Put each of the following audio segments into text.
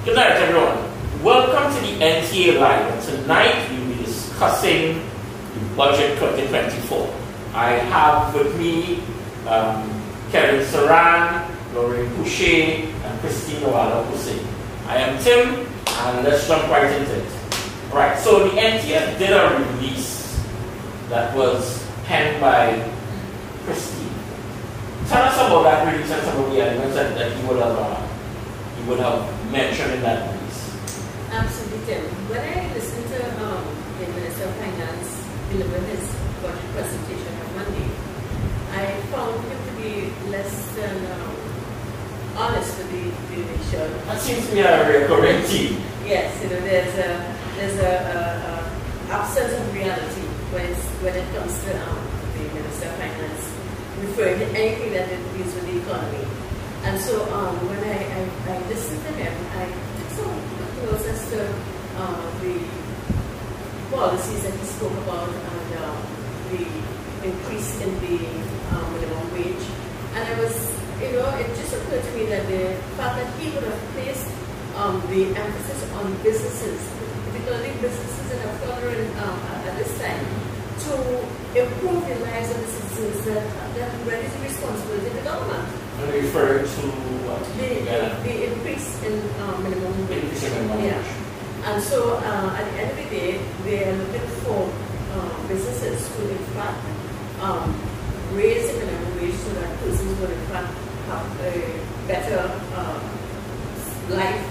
Good night, everyone. Welcome to the NTA Live. And tonight we will be discussing the budget 2024. I have with me Kevin Saran, Lorraine Pouchet, and Christine Owala Hussein. I am Tim, and let's jump right into it. Right, so the NTA did a release that was penned by Christine. Tell us about that release and some of the elements that you would have mentioned in that release. Absolutely, Tim. When I listened to the Minister of Finance deliver his budget presentation on Monday, I found him to be less than honest with the nation. That seems to be a recurring theme. Yes, there's a absence of reality when it comes to the Minister of Finance referring to anything that deals with the economy. And so when I listened to him, I took some notes as to the policies that he spoke about and the increase in the minimum wage. And I was, it just occurred to me that the fact that he would have placed the emphasis on businesses, particularly businesses that are furthering at this time, to improve the lives of the citizens that really is the responsibility of the government. And referring to what? The increase in minimum wage. Yeah. And so at the end of the day, they are looking for businesses to in fact raise the minimum wage so that persons will in fact have a better life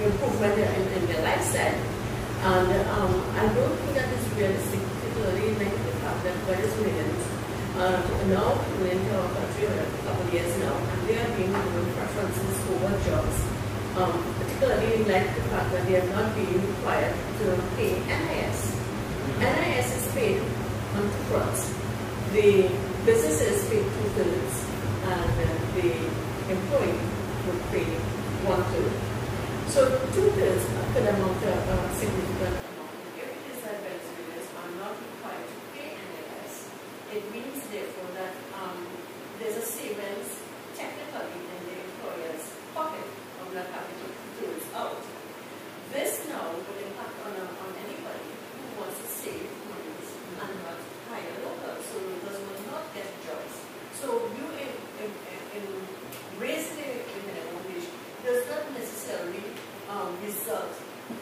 improvement in their lifestyle. And I don't think that is realistic, particularly in light of the fact that various millions now coming into our country for a couple of years now, and they are being given preferences over jobs, particularly in light of the fact that they are not being required to pay NIS. NIS is paid on two fronts. The businesses pay 2/3, and the employee would pay 1/3. So 2/3 could amount to a significant amount. If it is that Venezuelans are not required to pay NIS, it means therefore that there's a savings technically in the employer's pocket of not having to do it out. This now will impact on anybody who wants to save money and not hire locals, so those will not get jobs. So you in raising the minimum wage does not necessarily result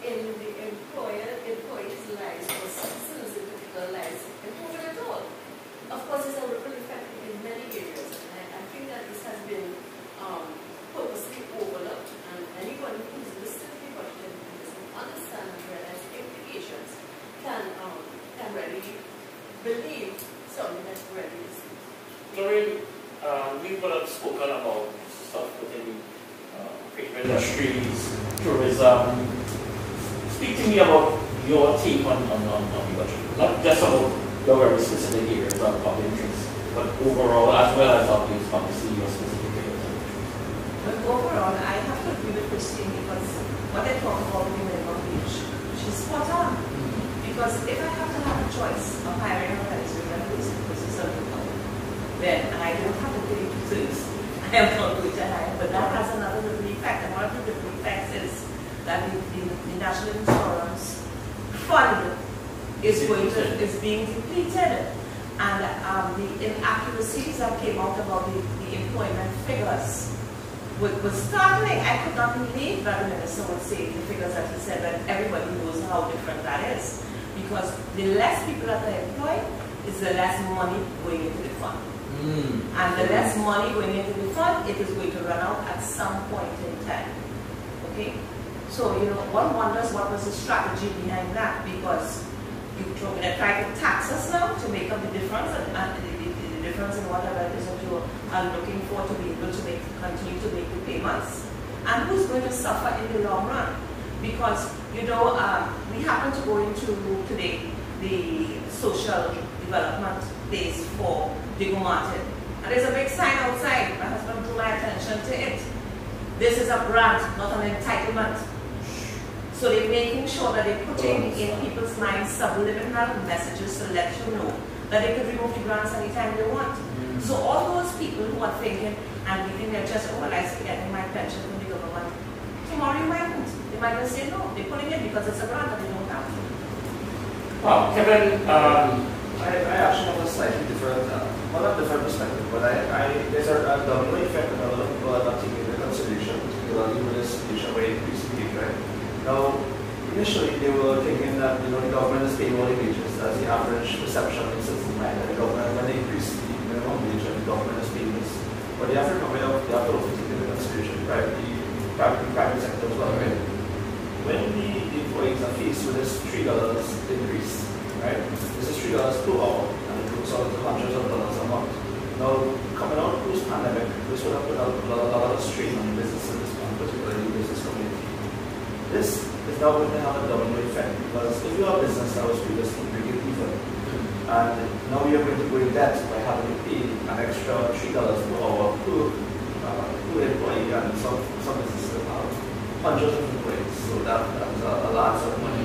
in the employees' lives or citizens in particular lives improving at all. Of course, it's a ripple effect in many areas, and I think that this has been purposely overlooked, and anyone who's listened to the budget and doesn't understand and realize the implications can really believe something that's really is. Lorraine, we would have spoken about stuff within creative industries, tourism. Speak to me about your take on the budget, not just about your very specific areas of public interest, but overall, as well as obviously your specific areas. But overall, I have to agree with Christine because what I talk about in the minimum wage, she's spot on. Because if I have to have a choice of hiring a Venezuelan person because it's a local, then I don't have to pay things. I am not going to hire, but that has another ripple effect. And one of the ripple effects is that the National Insurance Fund is being depleted, and the inaccuracies that came out about the employment figures was startling. I could not believe that the minister would say the figures that he said, that everybody knows how different that is, because the less people that are employed is the less money going into the fund. And the less money going into the fund, it is going to run out at some point in time. Okay? So, one wonders what was the strategy behind that, because you're going to try to tax us now to make up the difference, and the difference in whatever it is that you are looking for to be able to continue to make the payments. And who's going to suffer in the long run? Because, we happen to go into today the social development days for Diego Martin. And there's a big sign outside. My husband drew my attention to it. This is a grant, not an entitlement. So they're making sure that they're putting in people's minds subliminal messages to let you know that they could remove the grants anytime they want. So all those people who are thinking, and we think they're just, oh, well, I'm getting my pension from the government, tomorrow you mightn't. They might just say no. They're putting it because it's a grant that they don't have to. Well, Kevin, I actually have a slightly different, well, not different perspective, but there's a domino effect that a lot of people are not taking into consideration, particularly with this situation where it increased the wage rate. Now, initially they were thinking that the government is paying all the wages. That's the average perception in citizens' mind, that the government, when they increase the minimum wage, the government is paying this. But they have to remember, they have to also take into consideration the private sector as well, right? When the employees are faced with this $3 increase, right? This is $3 per hour, and it goes out to hundreds of dollars a month. Now, coming out post-pandemic, this would have put a lot of strain on businesses, and particularly the business community. This is now going to have a domino effect, because if you have a business that was previously breaking even, and now you're going to go in debt by having to pay an extra $3 per hour per employee, and some businesses have hundreds of employees, so that's a lot of money.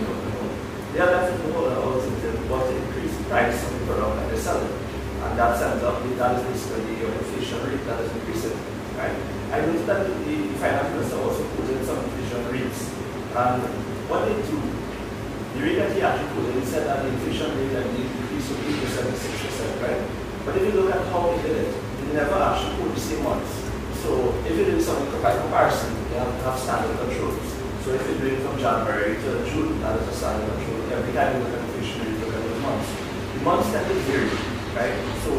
They are left with no alternative but to increase the price of the product that they're selling. And that ends up, that is basically your inflation rate that is increasing. Right? I noticed that the finance minister also put in some inflation rates. And what they do, the rate that he actually put in, he said that the inflation rate that they increased from 8% to 6%, right? But if you look at how they did it, they never actually put the same ones. So if you do something by comparison, you have standard controls. So if you're doing from January to June, that is a standard control. Every time you look at inflation rate, you look at the months. The months tend to vary, right? So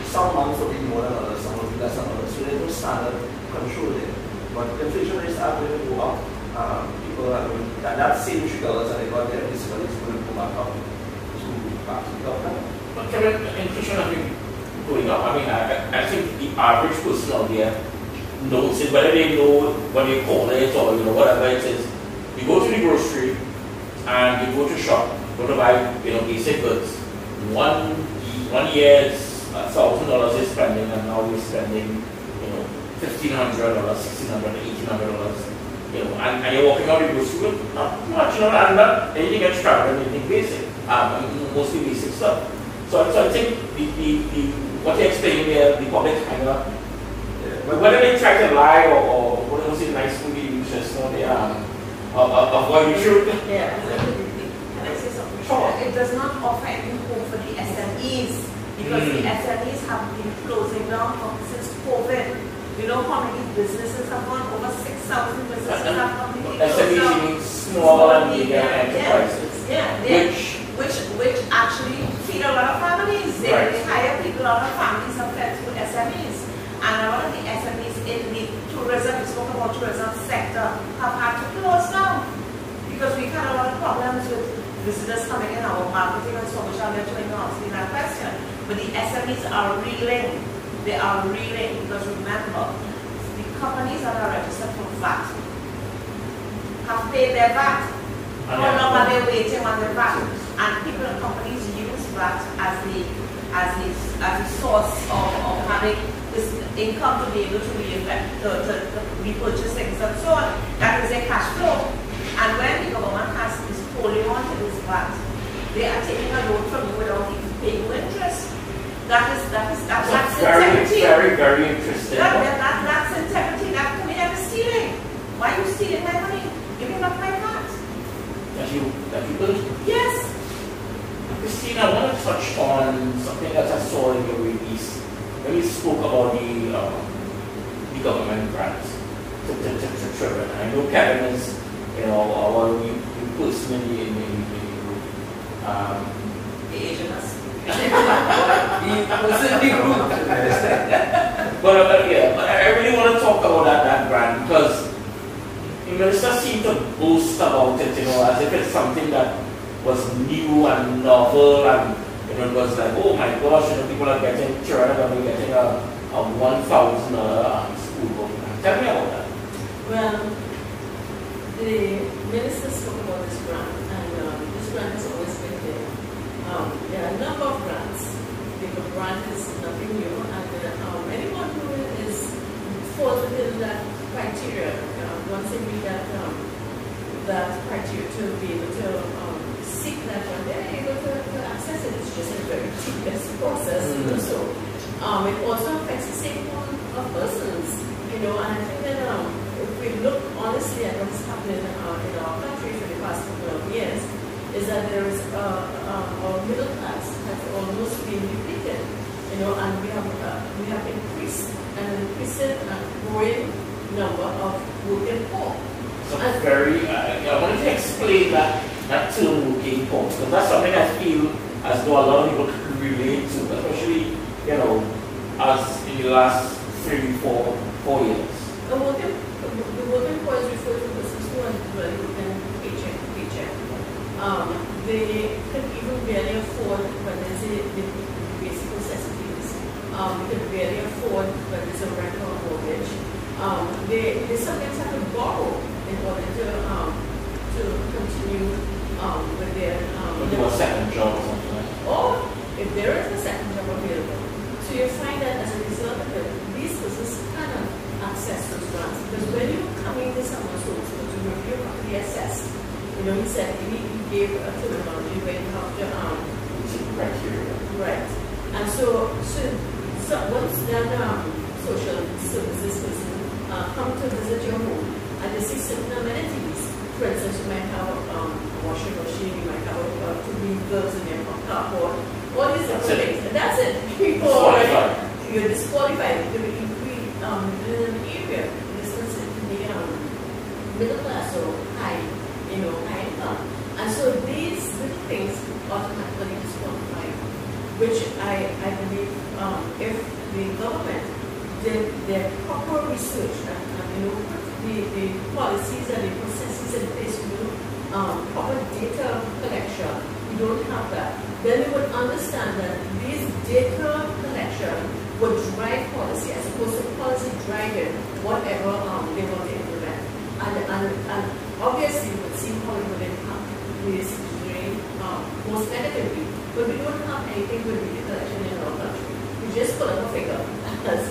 some months will be more than others, some will be less than others. So there's no standard control there. But inflation rates are going to go up. People are going to, that same $3 that they got there, basically is going to go back up to the government. But Kevin, inflation has been going up. I mean, I think the average person out there knows it, whether they know what they call it or whatever it is. You go to the grocery and you go to shop, go to buy basic goods. One year it's $1,000 is spending, and now you're spending $1,500, $1,600, $1,800. And you're walking out the grocery with not much, and not anything extravagant, anything basic. Mostly basic stuff. So I think what you're explaining there, the public kind of. Whether they try to lie or what was it nice movie you just know of what you should. Yeah. Can I say something? Sure. It does not offer any hope for the SMEs, because the SMEs have been closing down since COVID. You know how many businesses have gone? Over 6,000 businesses have completely closed down. SMEs mean small and medium enterprises. Yeah. Which actually feed a lot of families. They hire people, a lot of families are fed through SMEs. And a lot of the SMEs in the tourism, we spoke about tourism sector, have had to close down because we've had a lot of problems with visitors coming in, our marketing and so much. I'll let you answer that question. But the SMEs are reeling. They are reeling because remember, the companies that are registered for VAT have paid their VAT. How long are they waiting on the VAT? And people and companies use VAT as the source of having this income to be able to repurchase things and so on. That is a cash flow. And when the government has this holding on to this VAT, they are taking a loan from you without even paying you interest. That's integrity. Very, very interesting. That's integrity. That to me, that is stealing. Why are you stealing my money? Give me back my VAT. That you built? Yes. Christine, I want to touch on something that I saw in your release when you spoke about the government grants to children. I know Kevin is, or you personally in the Asian but I really want to talk about that grant, because the minister seemed to boast about it, as if it's something that was new and novel, and it was like, oh my gosh, people are getting children are getting a $1,000 school book. Tell me about that. Well, the minister spoke about this grant, and this grant has always been there. There are a number of grants. The grant is nothing new, and anyone who falls within that criteria, once they meet that criteria to be able to seek that one, they're able to access it. It's just a very tedious process to do so. It also affects the same pool of persons, and I think that if we look honestly at what's happening in our country for the past couple of years, is that there is our middle class has almost been depleted, and we have increased and increasing and growing number of working poor. So I wanted to explain that term working poor, because that's something I feel as though a lot of people can relate to, especially as in the last 3-4 years. The working poor is referred to persons who are really working paycheck to paycheck. They can even barely afford when there's the basic necessities. They can barely afford when there's a rent or a mortgage. They sometimes have to borrow in order to continue with their do a second job or something like that. Or if there is a second job available. So you find that as a result of it, these businesses cannot access those grants. Because when you come into someone's home to review property assessed, he said he gave a terminology where you have to criteria. Right. And so once that social services person come to visit your home and they see certain amenities, for instance, you might have a washing machine, you might have two vehicles in your carport, all these different things. And that's it. You're disqualified to be in an area, this is in the middle class or high income. And so these little things automatically disqualify, which I believe if the government did their proper research and put the policies and the processes in place to do proper data collection, we don't have that. Then we would understand that these data collection would drive policy as opposed to policy driving whatever they want to implement. And obviously we would see how it would impact the citizenry most negatively. But we don't have anything with data collection in our country. We just put up a figure as,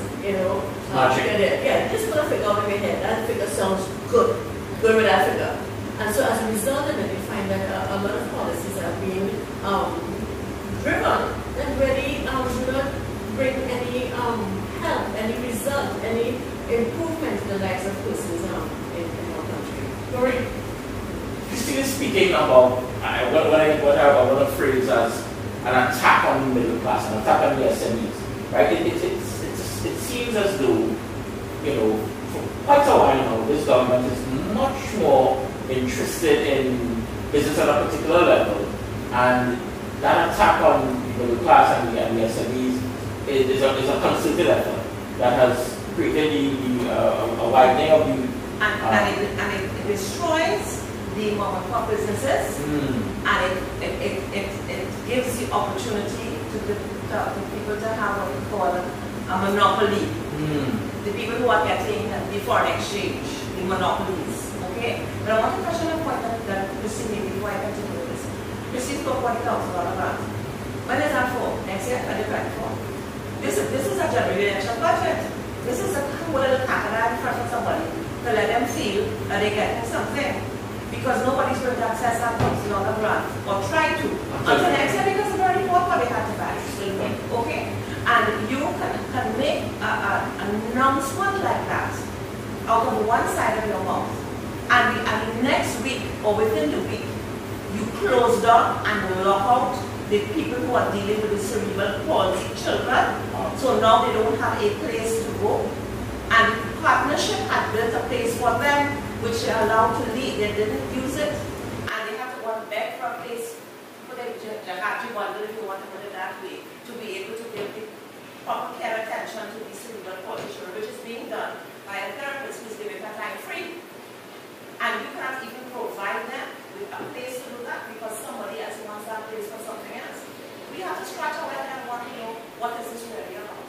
just put a figure over your head. That figure sounds good. Good with that figure. And so as a result of it, we find that a lot of policies are being driven that really do not bring any help, any result, any improvement in the lives of persons in our country. Lori, Christine is speaking about what I want to phrase as an attack on the middle class, an attack on the SMEs. Right? It seems as though, for quite a while now, this government is much more interested in business at a particular level, and that attack on the middle class and the SMEs is a concerted effort that has created a widening of the... And it destroys the mom-and-pop businesses, and it gives the opportunity to people to have what we call a monopoly. The people who are getting the foreign exchange, the monopolies. Okay? But I want to touch on a point that Christine made before I continue with this. Christine spoke about the $1,000 grant. When is that for? Next year, 2024. This is a general election budget. This is a little cataract in front of somebody to let them feel that they're getting something. Because nobody's going to access that $1,000 grant or try to until next year because they've already bought what they had to buy. Okay? And you can make an announcement like that out of one side of your mouth. And the next week or within the week, you close down and lock out the people who are dealing with the cerebral palsy children. So now they don't have a place to go. And partnership had built a place for them, which they're allowed to lead. They didn't use it. And they have to go and beg for a place for the Jagaji bundle, if you want to put it that way, to be able to give the proper care attention to the cerebral palsy children, which is being done by a therapist who's giving her time free. And you cannot even provide them with a place to do that because somebody else wants that place for something else. We have to scratch our head and want to know what is this really about.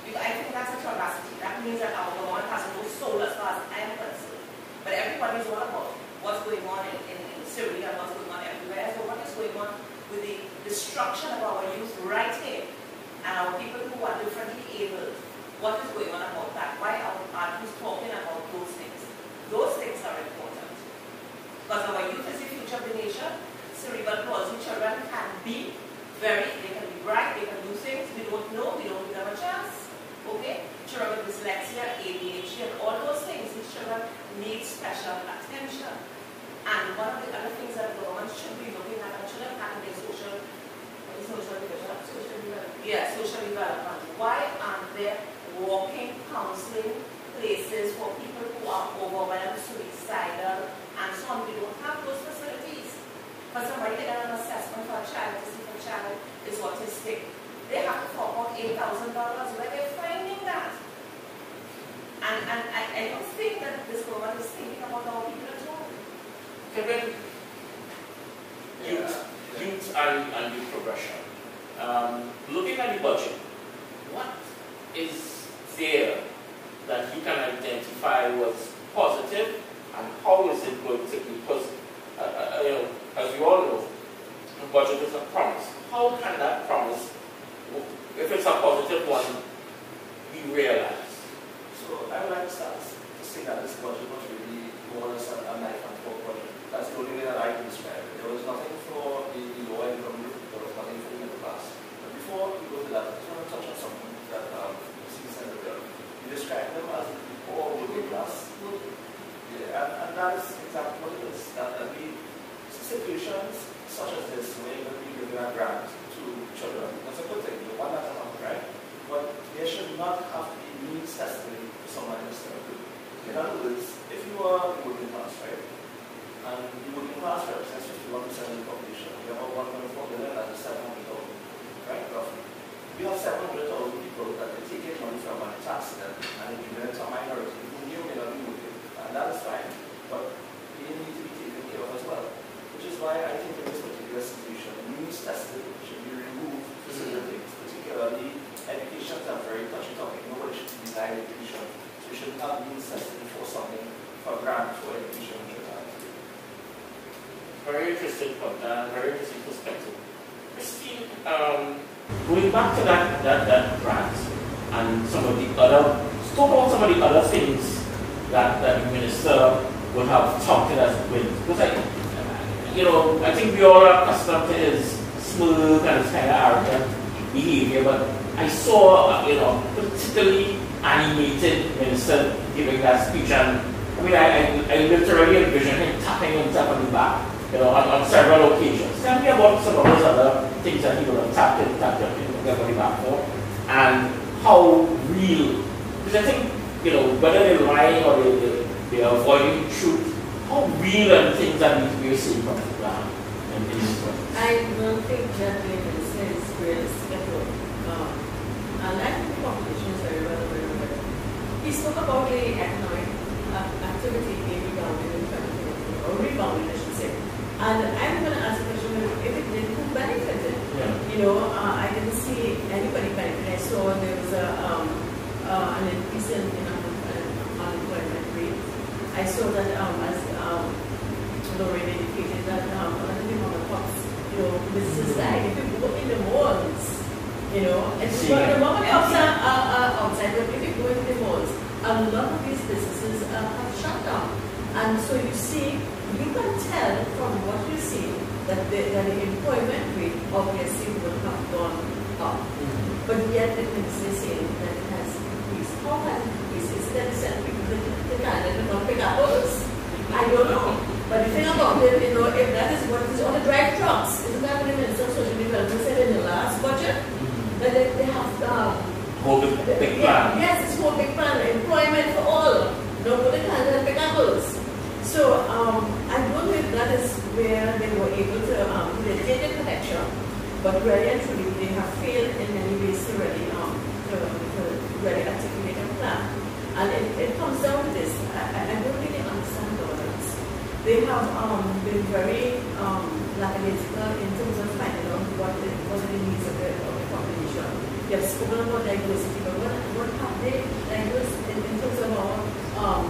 Because I think that's a curiosity. That means that our government has no soul as far as I am concerned. But everybody is all about what's going on in Syria and what's going on everywhere. So what is going on with the destruction of our youth right here and our people who are differently able? What is going on about that? Why are we talking about those things? Those things are important. Because our youth is the future of the nation. Cerebral palsy children can be they can be bright, they can do things we don't know, we don't give them a chance. Okay? Children with dyslexia, ADHD, and all those things, these children special attention. And one of the other things that the government should be looking at, and should have happened in social development. Why aren't there walking, counseling places for people who are overwhelmed, suicidal, and so on? We don't have those facilities. For somebody to get an assessment for a child, to see if a child is autistic, they have to fork out $8,000. Where they're finding that? And I don't think that this government is thinking about our people at all. Kevin, youth and youth progression. Looking at the budget, what is there that you can identify was positive, and how is it going to be? Because, as we all know, the budget is a promise. How can that promise, if it's a positive one, be realized? So I would like to start to say that this budget was really more or less a knife and fork budget. That's the only way that I can describe it. There was nothing for the lower income group, there was nothing for the middle class. But before we go to that, I just want to touch on something that Mr. Senator Bill. You described them as the poor working class. Yeah, and that is exactly what it is. That situations such as this, where you're going to be giving a grant to children, that's a good thing. You want that to happen, right? But there should not have to be means testing for someone in this group. In other words, if you are working class, right? And the working class represents 51% of the population. We have about 1.4 billion, that is 700,000, right? Roughly. We have 700,000 people that they take money from a tax them, and they give it to a minority who may not be working. And that is fine. But they need to be taken care of as well. Which is why I think in this particular situation, means testing should be removed for certain things, particularly education is a very touchy topic. Nobody should be denied education. So you shouldn't have means testing for something, for a grant for education. Very interesting point, very interesting perspective. Christine, going back to that grant and some of the other, talk about some of the other things that the minister would have touted as wins. Because I think we all are accustomed to his smooth and his kind of arrogant behavior, but I saw, particularly animated minister giving that speech, and I literally envision him tapping himself on the back. On several occasions. Tell me about some of those other things that he would have tapped up the back for, and how real, because I think, whether they're lying or they're avoiding truth, how real are the things that need to be seen from the ground in this way? I don't think that the minister is realistic at all. And I think the population is very well aware of it. He spoke about the economic activity being rebounded in 2020, or rebounded, I should say. And I'm going to ask the question, if it did, who benefited? Yeah. I didn't see anybody benefit. I saw there was an increase in unemployment rate. I saw that as Lorraine indicated that a lot of the mom and pops, businesses died. If you go in the malls, the mom and pops are outside, but if you go into the malls, a lot of these businesses have shut down. And so you see, you can tell from what you see that the employment rate obviously would have gone up. But yet the minister is saying that it has increased. How has it increased? Is it that the same people that can't not pick apples? I don't know. But the thing about it, if that is what is on the drive trucks, isn't that what the Minister of Social Development said in the last budget? That they have whole big plan. Yes, it's whole big plan. Employment for all. Nobody can pick apples. So I don't know if that is where they were able to they did a connection, but really and truly they have failed in many ways to really articulate a plan. And it comes down to this. I don't really understand governance. They have been very lackadaisical in terms of finding out what are the needs of the population. They have spoken about diversity, but what have they diversity in terms of our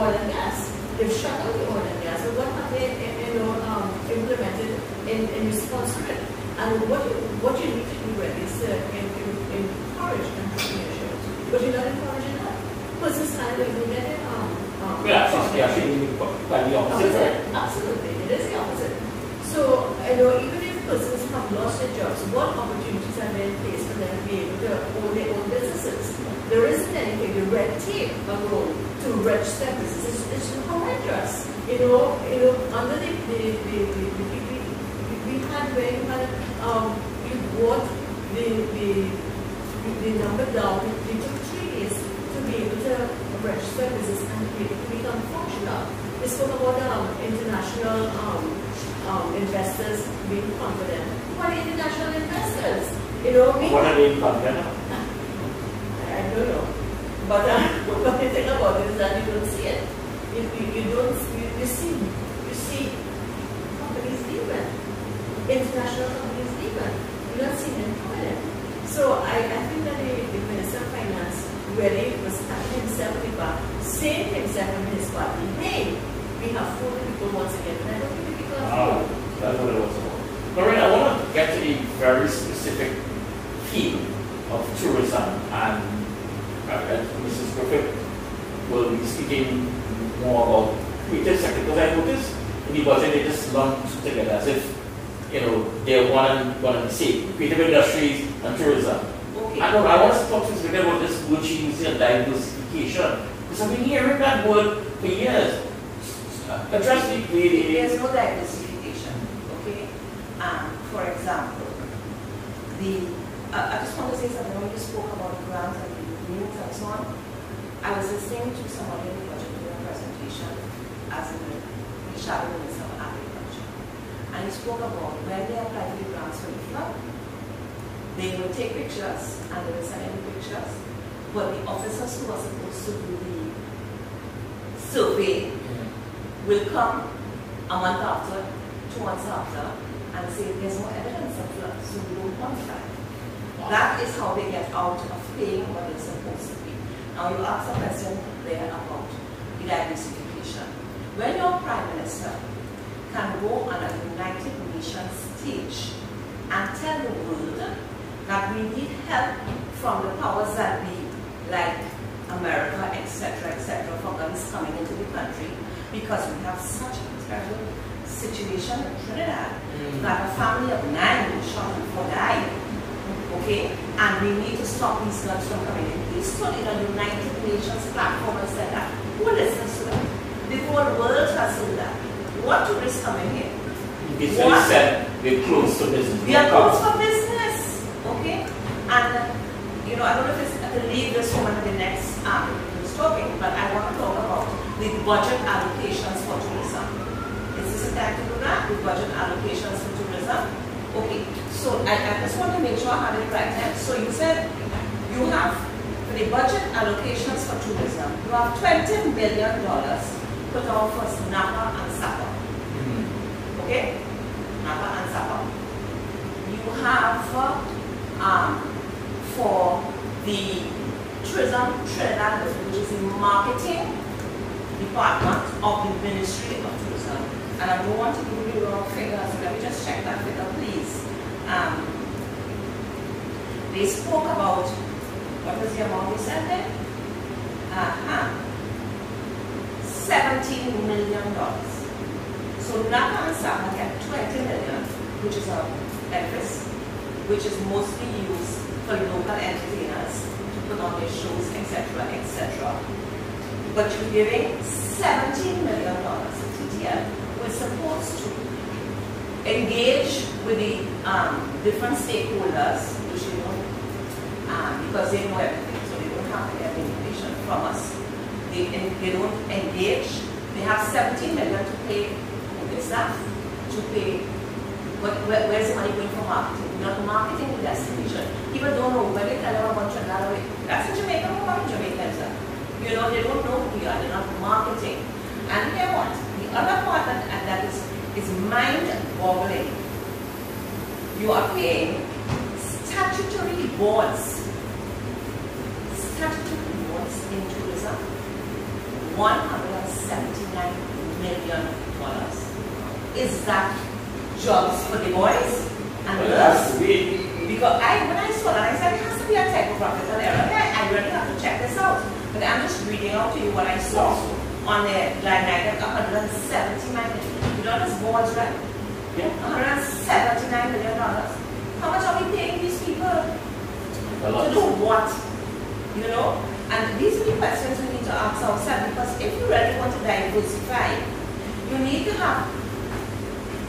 oil and gas? They've shut down the oil and gas, but what have they implemented in response to it? And what you need to do really is encourage entrepreneurship. But you're not encouraging that. Because it's kind of you get it. Quite the opposite. Absolutely, it is the opposite. So even if persons have lost their jobs, what opportunities are there in place for them to be able to own their own businesses? There isn't anything. The red tape alone to register businesses is horrendous. Under we had where you had you brought the number down. It took 3 days to be able to register business and become functional. We spoke about international investors being confident. What are international investors? What are they confident of? I don't know. But what the thing about it is that you don't see it. You see companies leaving, international companies leaving. You don't see them coming in. So I think that the Minister of Finance really was tapping himself with the back, saying to himself and his party, hey, we have fooled people once again. And I don't think the people are fooled. That's what it was about. Lorraine, I want to get to a very specific field of tourism, and Mrs. Griffith will be speaking more about creative sector, because I noticed in the budget they just lumped together as if they're one and the same, creative industries and tourism. Okay. I want to talk specifically about this word she used here, diversification, because I've been hearing that word for years. Address There's no diversification, okay? For example, I just want to say something when you spoke about grants and news and so on. I was listening to somebody in the budget doing a presentation as the Shadow Minister of Agriculture. And he spoke about when they apply for the grants for the flood, they will take pictures and they will send in the pictures, but the officers who are supposed to do the survey will come a month after, 2 months after, and say there's no evidence of flood, so we don't quantify. Wow. That is how they get out of paying what they're supposed to pay. Now you asked a question there about the diversification. When your Prime Minister can go on a United Nations stage and tell the world that we need help from the powers that be, like America, etc., for guns coming into the country, because we have such a terrible situation in Trinidad that a family of 9 shot before died. Okay, and we need to stop these guns from coming in. He stood in a United Nations platform and said that. Who listens to that? The whole world has done that. What tourists coming here? He said we're closed for business. We are closed for business. Okay, and I don't know if I can leave this woman in the next who's talking, but I want to talk about the budget allocations for tourism. Is this a time to do that? The budget allocations for tourism? Okay, so I just want to make sure I have it right now. So you said you have, for the budget allocations for tourism, you have $20 million put out for Napa and Sapa. Okay? Napa and Sapa. You have for the Tourism Trinidad, which is the marketing department of the Ministry of Tourism. And I don't want to give you the wrong figure, so let me just check that figure, please. They spoke about, what was the amount they said there? $17 million. So Napa and Sapa get $20 million, which is a edifice, which is mostly used for local entertainers to put on their shows, etc., etc. But you're giving $17 million to TTL, who is supposed to engage with the different stakeholders, which they don't, because they know everything, so they don't have to get information from us. They don't engage. They have $17 million to pay the staff, to pay. Where's the money going for marketing? Not marketing the destination. People don't know when they tell them about Trinidad. That's in Jamaica, we want Jamaicans. They don't know who we are. They're not marketing. And hear what? The other part that is mind-boggling. You are paying statutory boards in tourism, $179 million. Is that jobs for the boys and girls? Because when I saw that, I said it has to be a typographical error. I really have to check this out. But I'm just reading out to you what I saw on the line item, $179 million. You know this boards, right? Yeah. $179 million. How much are we paying these people? To do what? And And these are the questions we need to ask ourselves, because if you really want to diversify, you need to have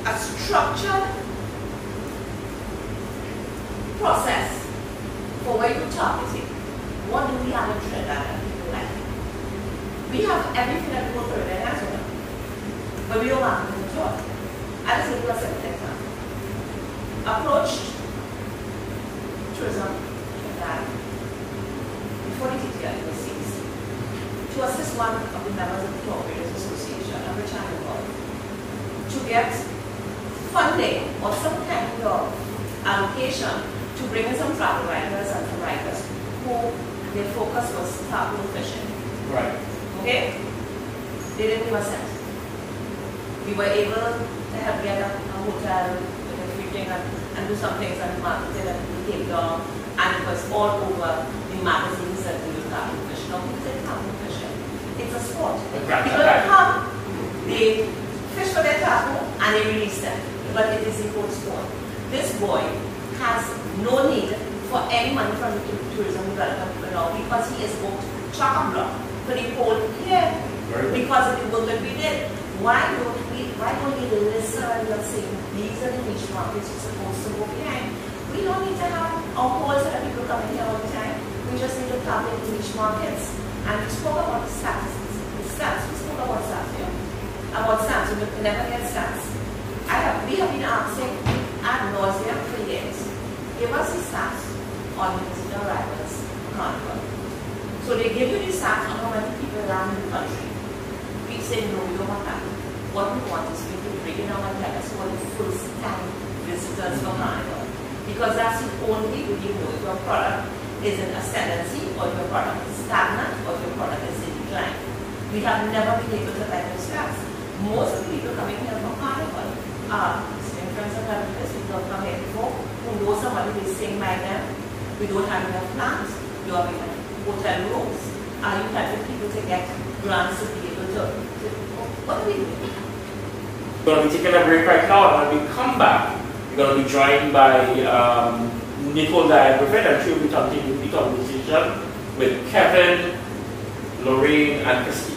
a structured process for where you're targeting. What do we have in Trinidad that people like? We have everything that people throw in their hands on, but we don't have it at all. I'll just give you a simple example. Approached tourism Trinidad before the TTA was seized to assist one of the members of the Tour Operators Association, a rich and involved, to get funding or some kind of allocation to bring in some travel writers and some writers who their focus was tackle fishing. Right. Okay? They didn't give a cent. We were able to help get a hotel with everything and do some things and market it and we came down and it was all over the magazines that we were tackle fishing. Now we said tackle fishing. It's a sport. People come, they fish for their tackle and they release them. But it is a whole sport. This boy has no need for any money from the tourism development law because he is booked chock-a-block for the whole year because of the work that we did. Why don't we listen and not say these are the niche markets you're supposed to go behind? We don't need to have our calls that people coming here all the time. We just need to target the niche markets. And we spoke about the statistics. The stats, we spoke about stats here. About stats, we never get stats. We have been asking ad nauseam for years. Give us the stats on visitor arrivals Carnival. So they give you the stats on how many people around the country. We say no, we don't want that. What we want is people to bring it down and tell us what the first time visitors for Carnival. Because that's the only way you know if your product is in ascendancy or if your product is stagnant or if your product is in decline. We have never been able to get those stats. Most of the people coming here from Carnival are same friends and relatives who don't come here before, who know somebody who is staying by them. We don't have enough plans. You have enough hotel rooms. Are you helping people to get grants to be able to what do we do? We're going to be taking a break right now, and when we come back, we're going to be joined by Nicole Diagraphet, and she'll be talking the conversation with Kevin, Lorraine, and Christine.